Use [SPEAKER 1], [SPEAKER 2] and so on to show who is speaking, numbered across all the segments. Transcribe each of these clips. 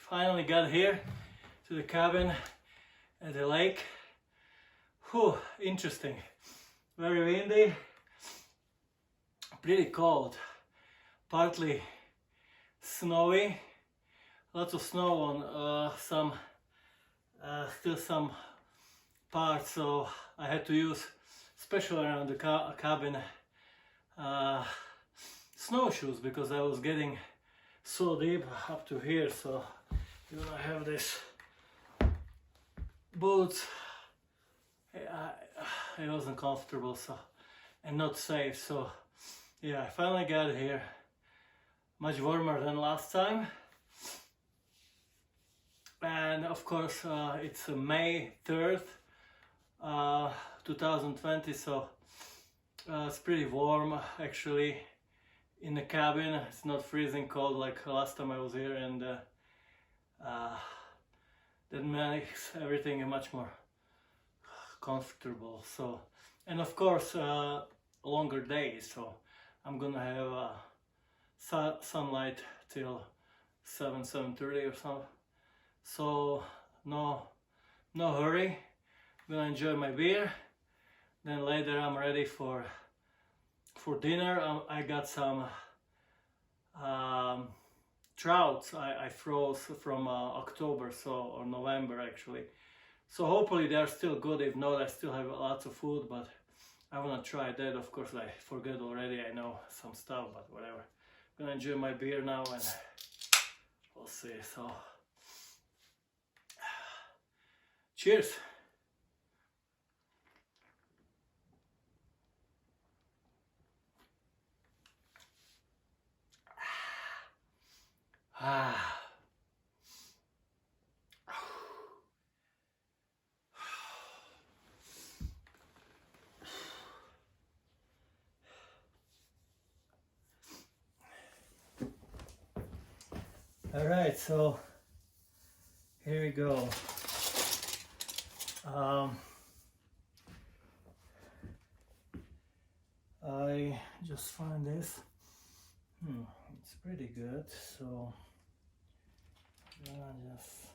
[SPEAKER 1] finally got here to the cabin at the lake. Whew, interesting. Very windy, pretty cold, partly snowy, lots of snow on still some parts, so I had to use, especially around the cabin, snowshoes because I was getting so deep up to here. So I have this boots. It wasn't comfortable, so, and not safe. So yeah, I finally got here. Much warmer than last time, and of course it's May 3rd, 2020, so it's pretty warm actually in the cabin. It's not freezing cold like last time I was here, and that makes everything much more comfortable. So, and of course longer days, so I'm gonna have sunlight till 7:30 or so. So no hurry. I'm gonna enjoy my beer. Then later I'm ready for dinner. I got some trouts I froze from October, or November actually. So hopefully they're still good. If not, I still have lots of food, but I wanna try that. Of course I forget already, I know some stuff, but whatever. I'm gonna enjoy my beer now and we'll see. So cheers. All right, so here we go. I just find this. It's pretty good, so I'm gonna just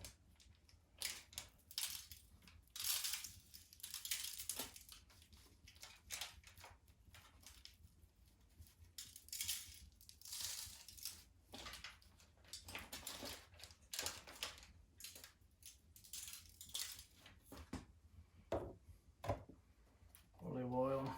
[SPEAKER 1] olive oil.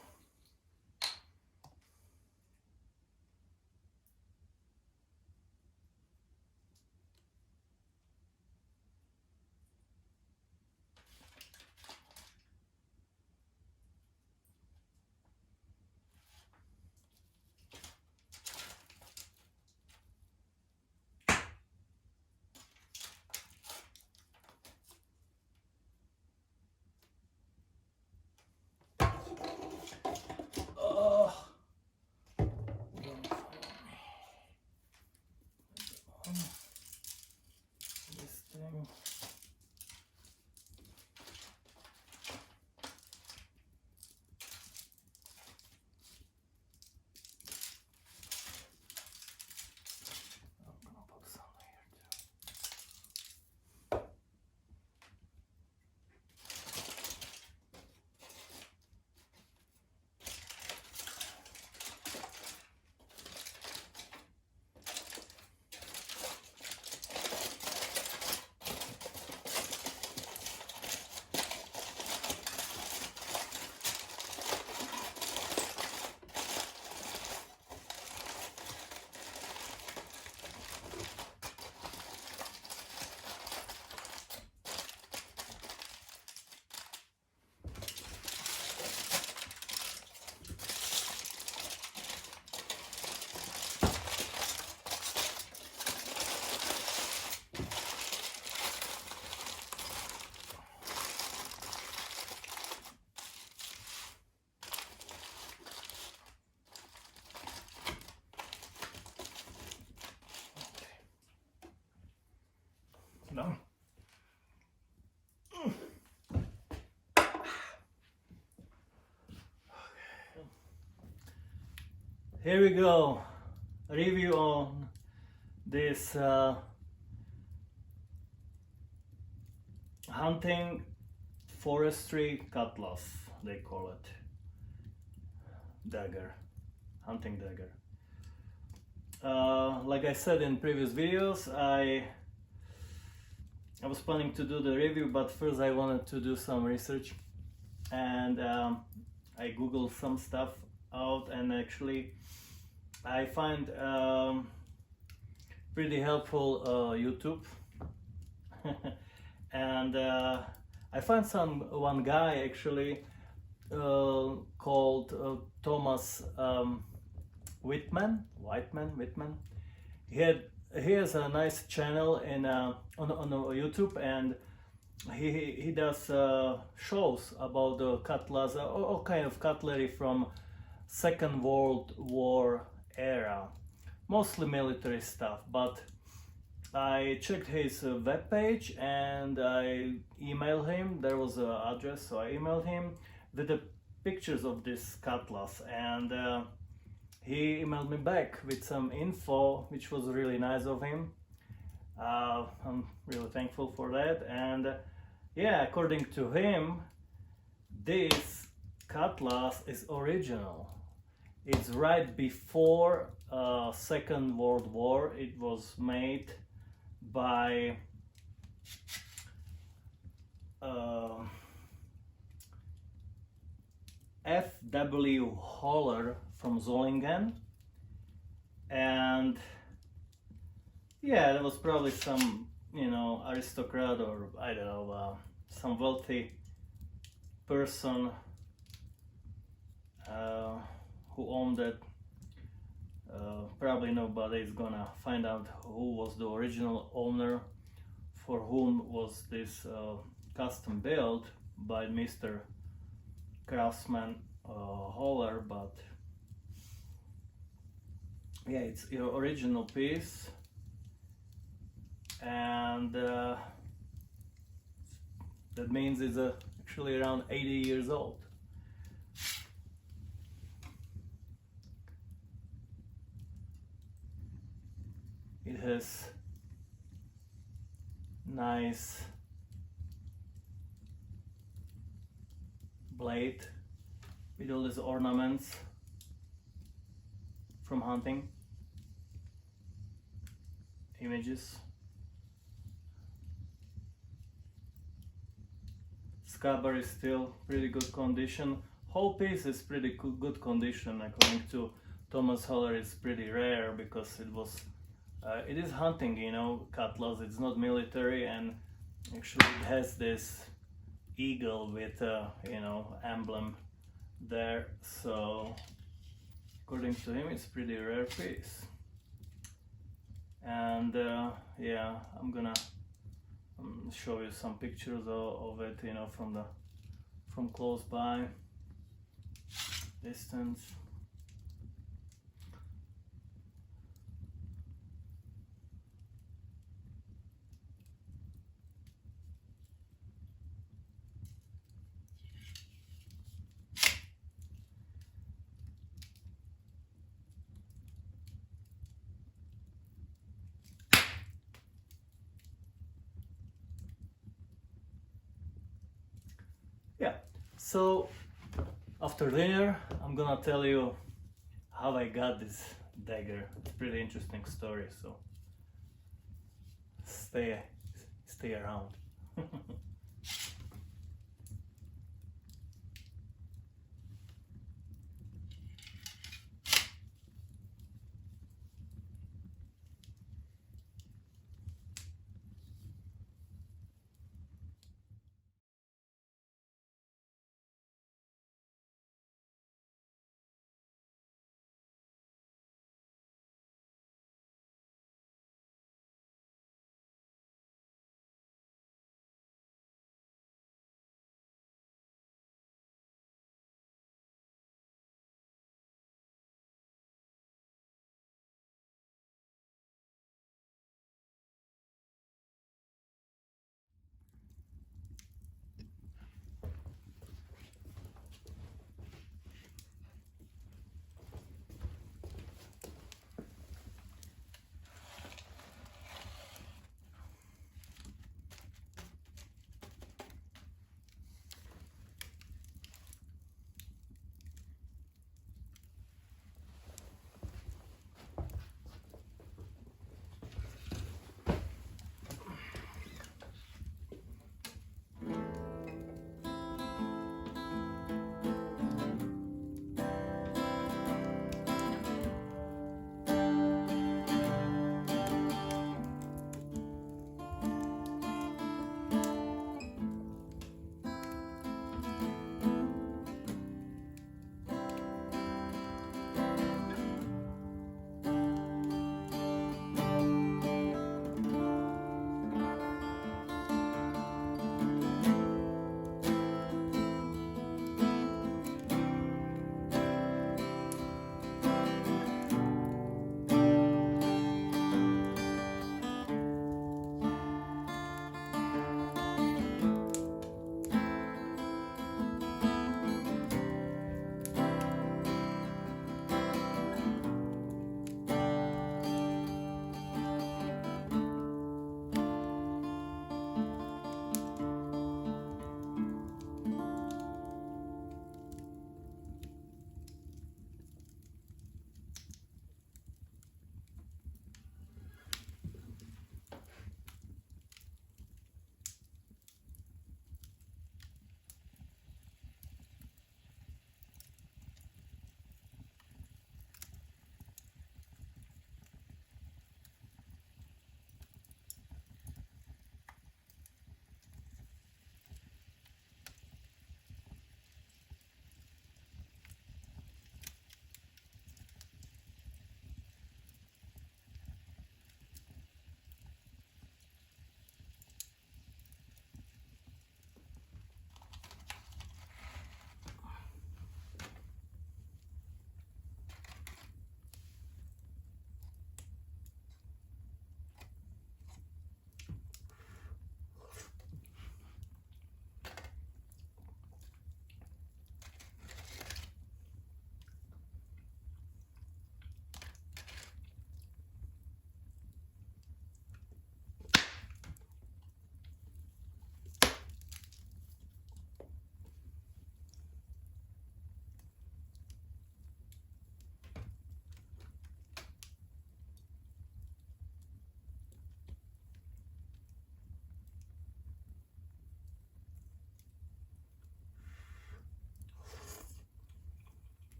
[SPEAKER 1] This thing. I'm gonna put some here too. No. Here we go. Review on this hunting Forestry Cutlass, they call it. Dagger, hunting dagger. Like I said in previous videos, I was planning to do the review, but first I wanted to do some research, and I googled some stuff out, and actually I find pretty helpful YouTube. And I found one guy actually called Thomas Whitman. He has a nice channel on YouTube, and he does shows about the cutlass, all kind of cutlery from Second World War era, mostly military stuff. But I checked his webpage and I emailed him. There was an address, so I emailed him with the pictures of this cutlass, and he emailed me back with some info, which was really nice of him. I'm really thankful for that. And yeah, according to him, this cutlass is original. It's right before Second World War. It was made by F.W. Holler from Zollingen, and yeah, there was probably some, aristocrat, or I don't know, some wealthy person who owned it. Probably nobody's gonna find out who was the original owner, for whom was this custom built by Mr. Craftsman Holler, but yeah, it's your original piece, and that means it's actually around 80 years old. It has nice blade with all these ornaments from hunting, images. Scabbard is still pretty good condition. Whole piece is pretty good condition. According to Thomas Holler, it's pretty rare because it is hunting, cutlass. It's not military, and actually it has this eagle with emblem there. So according to him, it's pretty rare piece. And yeah, I'm gonna show you some pictures of it, from close by, distance. Yeah, so after dinner I'm gonna tell you how I got this dagger. It's a pretty interesting story, so stay around.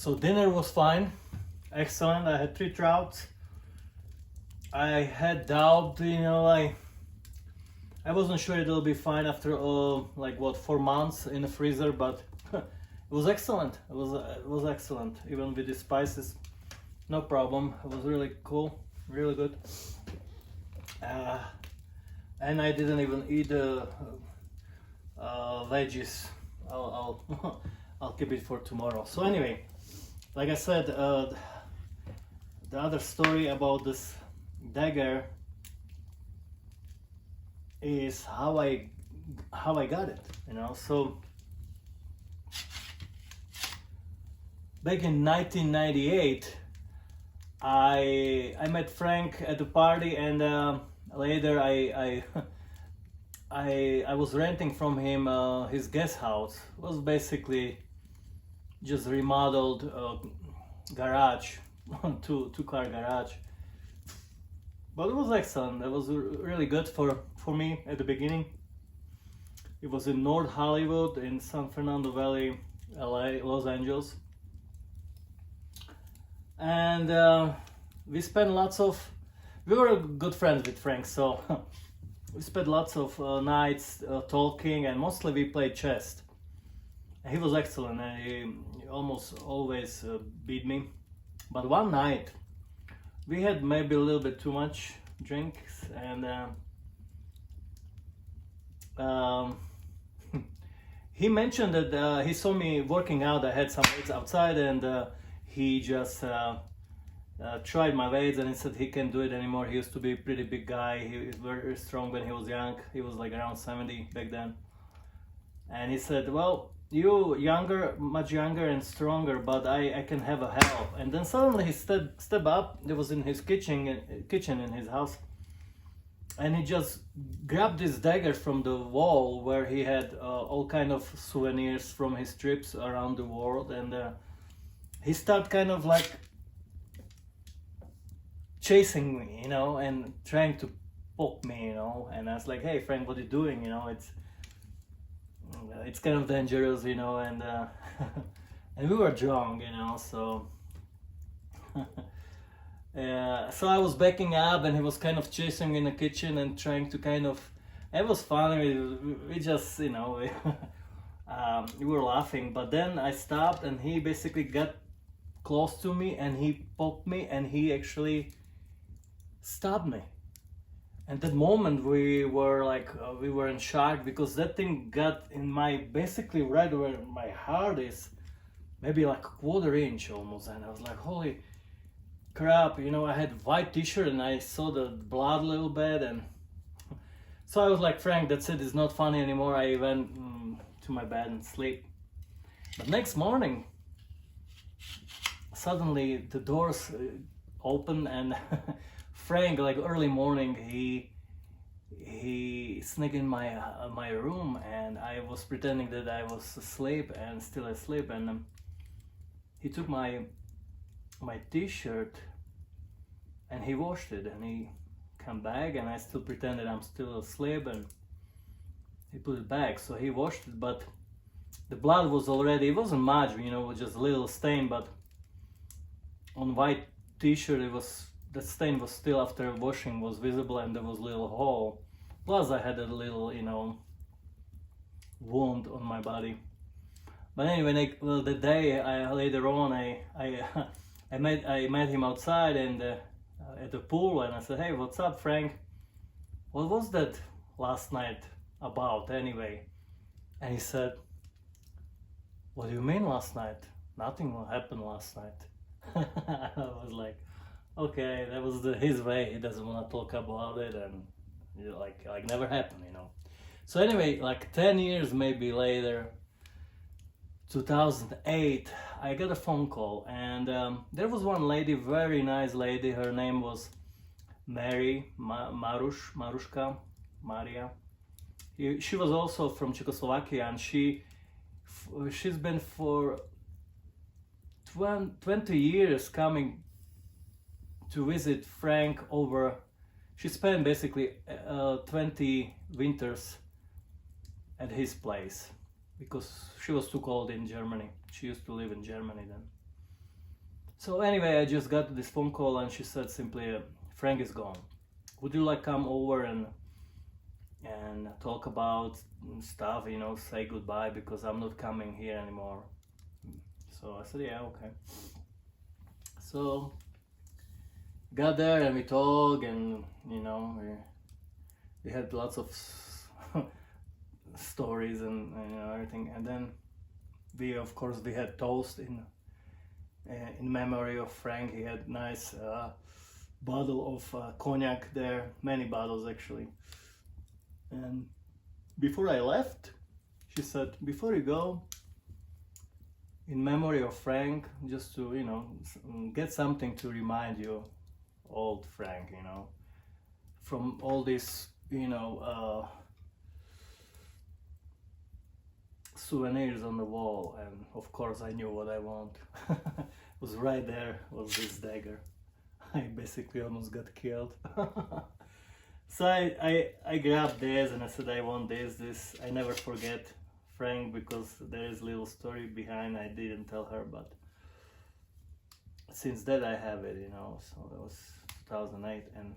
[SPEAKER 1] So dinner was fine, excellent. I had 3 trouts. I had doubt, you know, I wasn't sure it'll be fine after like what 4 months in the freezer, but it was excellent. It was excellent, even with the spices, no problem. It was really cool, really good. And I didn't even eat the veggies. I'll I'll keep it for tomorrow. So anyway, like I said, the other story about this dagger is how I got it, you know. So back in 1998, I met Frank at the party, and later I was renting from him his guest house. It was basically just remodeled garage, two car garage. But it was excellent. It was really good for me at the beginning. It was in North Hollywood, in San Fernando Valley, LA, Los Angeles. And we spent we were good friends with Frank, so we spent lots of nights talking, and mostly we played chess. He was excellent, and he almost always beat me. But one night, we had maybe a little bit too much drinks, and he mentioned that he saw me working out. I had some weights outside, and he just tried my weights, and he said he can't do it anymore. He used to be a pretty big guy. He was very strong when he was young. He was like around 70 back then. And he said, well, you much younger and stronger, but I can have a help. And then suddenly he stepped up. It was in his kitchen in his house, and he just grabbed this dagger from the wall where he had all kind of souvenirs from his trips around the world, and he started kind of like chasing me, you know, and trying to poke me, you know. And I was like, hey Frank, what are you doing, you know? It's kind of dangerous, you know. And and we were drunk, you know, so so I was backing up, and he was kind of chasing me in the kitchen and trying to kind of, it was funny. We just, you know, we were laughing. But then I stopped, and he basically got close to me, and he poked me, and he actually stabbed me. And that moment we were like, we were in shock, because that thing got in basically right where my heart is, maybe like a quarter inch almost. And I was like, holy crap, you know. I had white t-shirt, and I saw the blood a little bit, and so I was like, Frank, that's it, it's not funny anymore. I went to my bed and sleep. But next morning, suddenly the doors opened, and Frank, like early morning, he sneaked in my room, and I was pretending that I was asleep and still asleep, and he took my t-shirt and he washed it, and he come back, and I still pretended I'm still asleep, and he put it back. So he washed it, but the blood was already, it wasn't much, you know, it was just a little stain, but on white t-shirt the stain was still, after washing, was visible, and there was a little hole. Plus I had a little, you know, wound on my body. But anyway, the day later on, I met him outside, and at the pool, and I said, hey, what's up, Frank? What was that last night about anyway? And he said, what do you mean last night? Nothing happened last night. I was like, okay, that was his way. He doesn't want to talk about it, and you know, like never happened, you know. So anyway, like 10 years maybe later, 2008, I got a phone call, and there was one lady, very nice lady. Her name was Mary Marushka, Maria. She was also from Czechoslovakia, and she's been for 20 years coming to visit Frank over. She spent basically 20 winters at his place, because she was too cold in Germany. She used to live in Germany then. So anyway, I just got this phone call and she said simply, Frank is gone. Would you like come over and talk about stuff, you know, say goodbye because I'm not coming here anymore. So I said, yeah, okay. So got there and we talked, and you know, we had lots of stories and you know, everything. And then we, of course, we had toast in memory of Frank. He had nice bottle of cognac there, many bottles actually. And before I left, she said, before you go, in memory of Frank, just to, you know, get something to remind you, old Frank, you know, from all this, you know, souvenirs on the wall. And of course I knew what I want. Was right there, was this dagger. I basically almost got killed. So I grabbed this and I said, I want this. I never forget Frank, because there is a little story behind. I didn't tell her, but since that I have it, you know. So that was 2008, and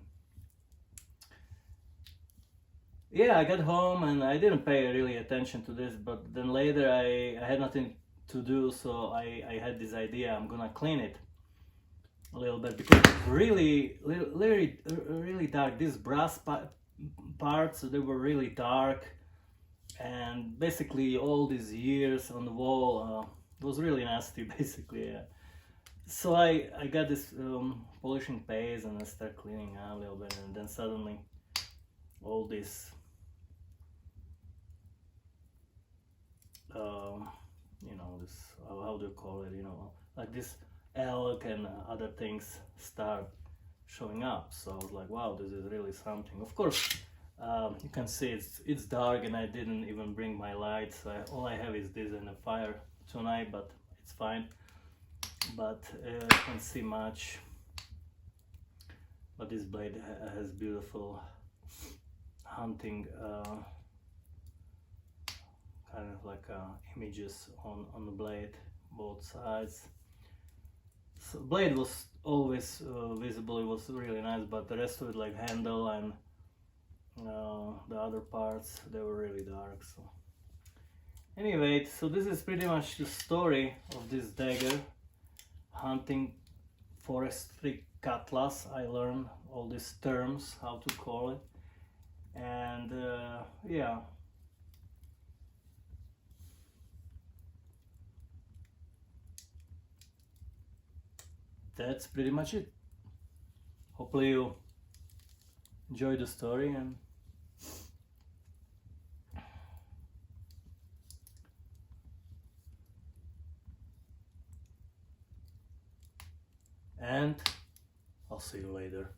[SPEAKER 1] yeah, I got home and I didn't pay really attention to this, but then later I had nothing to do, so I had this idea, I'm gonna clean it a little bit, because it's really dark. These brass parts, they were really dark, and basically all these years on the wall was really nasty basically. Yeah. So I got this polishing paste and I started cleaning out a little bit, and then suddenly all this you know, this, how do you call it, you know, like this elk and other things start showing up. So I was like, wow, this is really something. Of course, you can see it's dark and I didn't even bring my lights. So all I have is this and a fire tonight, but it's fine. But you can't see much. But this blade has beautiful hunting kind of like images on the blade, both sides. So blade was always visible, it was really nice, but the rest of it, like handle and the other parts, they were really dark. So anyway, so this is pretty much the story of this dagger, hunting Forestry Cutlass. I learned all these terms, how to call it, and yeah. That's pretty much it. Hopefully you enjoy the story, and I'll see you later.